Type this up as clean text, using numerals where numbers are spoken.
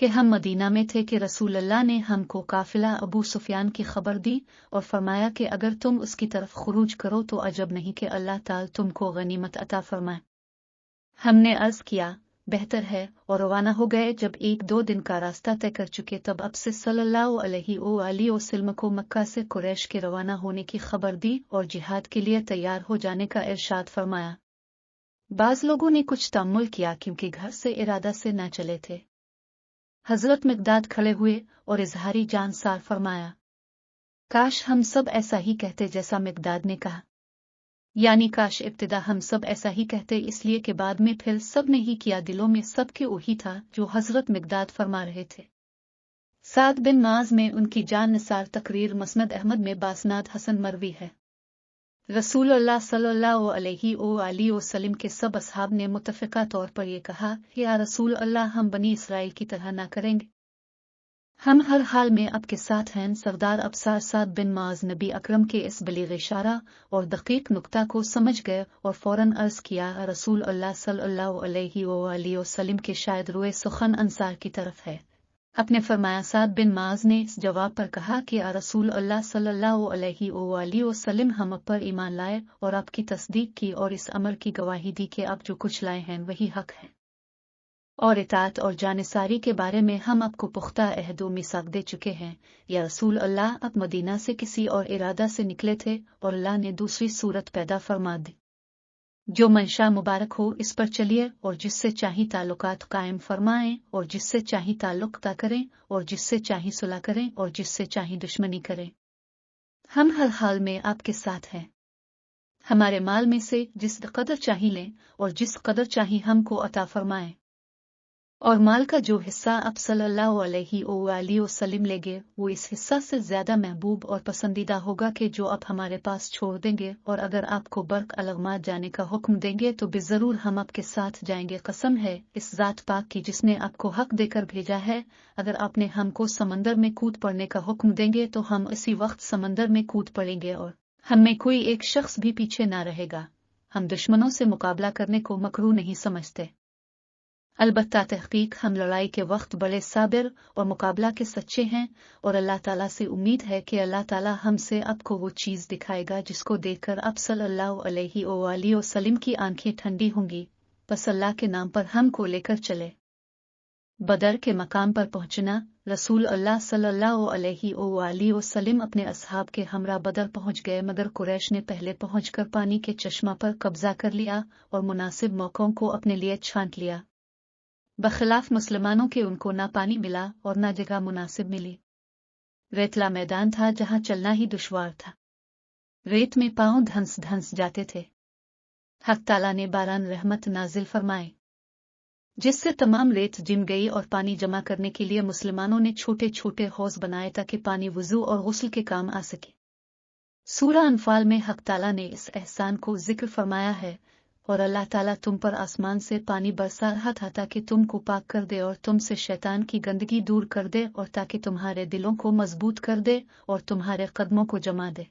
कि हम मदीना में थे कि रसूल अल्लाह ने हमको काफिला अबू सुफियान की खबर दी और फरमाया कि अगर तुम उसकी तरफ खुरूज करो तो अजब नहीं कि अल्लाह ताला तुमको गनीमत अता फरमाए। हमने अर्ज किया बेहतर है और रवाना हो गए। जब 1-2 दिन का रास्ता तय कर चुके तब अब से सल्लल्लाहु अलैहि वसल्लम को मक्का से कुरैश के रवाना होने की खबर दी और जिहाद के लिए तैयार हो जाने का इरशाद फरमाया। बाज लोगों ने कुछ तअम्मुल किया क्योंकि घर से इरादा से न चले थे। हजरत मिक़दाद खड़े हुए और इजहारी जान सार फरमाया, काश हम सब ऐसा ही कहते जैसा मिक़दाद ने कहा, यानी काश इब्तिदा हम सब ऐसा ही कहते, इसलिए कि बाद में फिर सब ने ही किया। दिलों में सबके वही था जो हजरत मिक़दाद फरमा रहे थे। साद बिन माज में उनकी जान निसार तकरीर मसनद अहमद में बासनाद हसन मरवी है। रसूलुल्लाह सल्लल्लाहु अलैहि वसल्लम के सब असहाब ने मुत्तफ़िक़ा तौर पर यह कहा कि या रसूल अल्लाह, हम बनी इसराइल की तरह ना करेंगे, हम हर हाल में आपके साथ हैं। सरदार अबसार साद बिन माज नबी अकरम के इस बलीग इशारा और दकीक नुक्ता को समझ गए और फौरन अर्ज किया, रसूल अल्लाह सल्लल्लाहु अलैहि वसल्लम के शायद रुए सुखन अंसार की तरफ है। अपने फरमाया। साद बिन माज ने इस जवाब पर कहा कि या रसूल अल्लाह सल्लल्लाहु अलैहि वसल्लम, हम पर ईमान लाए और आपकी तस्दीक की और इस अमर की गवाही दी कि आप जो कुछ लाए हैं वही हक है, और इताअत और जानिसारी के बारे में हम आपको पुख्ता अहद व मिसाक दे चुके हैं। या रसूल अल्लाह, आप मदीना से किसी और इरादा से निकले थे और अल्लाह ने दूसरी सूरत पैदा फरमा दी। जो मंशा मुबारक हो इस पर चलिए और जिससे चाही ताल्लुकात कायम फरमाएं और जिससे चाही ताल्लुक ता करें और जिससे चाही सुलह करें और जिससे चाही दुश्मनी करें। हम हर हाल में आपके साथ हैं। हमारे माल में से जिस कदर चाही लें और जिस कदर चाही हमको अता फरमाएं, और माल का जो हिस्सा आप सल्लल्लाहु अलैहि वसल्लम लेंगे वो इस हिस्सा से ज्यादा महबूब और पसंदीदा होगा कि जो आप हमारे पास छोड़ देंगे। और अगर आपको बर्क अलगमात जाने का हुक्म देंगे तो बेजरूर हम आपके साथ जाएंगे। कसम है इस जात पाक की जिसने आपको हक देकर भेजा है, अगर आपने हमको समंदर में कूद पड़ने का हुक्म देंगे तो हम इसी वक्त समंदर में कूद पड़ेंगे और हम में कोई एक शख्स भी पीछे ना रहेगा। हम दुश्मनों से मुकाबला करने को मकरूह नहीं समझते, अलबत्ता तहकीक हम लड़ाई के वक्त बड़े साबिर और मुकाबला के सच्चे हैं। और अल्लाह ताला से उम्मीद है कि अल्लाह ताला हमसे आपको वो चीज़ दिखाएगा जिसको देखकर आप सल्लल्लाहु अलैहि वसल्लम की आंखें ठंडी होंगी। बस अल्लाह के नाम पर हमको लेकर चले। बदर के मकाम पर पहुंचना। रसूल अल्लाह सल्लल्लाहु अलैहि वसल्लम अपने असहाब के हमरा बदर पहुंच गए, मगर कुरैश ने पहले पहुंचकर पानी के चश्मा पर कब्जा कर लिया और मुनासिब मौकों को अपने लिए छांट लिया। बखिलाफ मुसलमानों के उनको ना पानी मिला और ना जगह मुनासिब मिली। रेतला मैदान था जहां चलना ही दुश्वार था। रेत में पांव धंस धंस जाते थे। हक ताला ने बारान रहमत नाजिल फरमाए जिससे तमाम रेत जिम गई और पानी जमा करने के लिए मुसलमानों ने छोटे छोटे हौज बनाए ताकि पानी वुजू और गुस्ल के काम आ सके। सूरह अनफाल में हक ताला ने इस एहसान को जिक्र फरमाया है, और अल्लाह ताला तुम पर आसमान से पानी बरसा रहा था ताकि तुमको पाक कर दे और तुमसे शैतान की गंदगी दूर कर दे और ताकि तुम्हारे दिलों को मजबूत कर दे और तुम्हारे कदमों को जमा दे।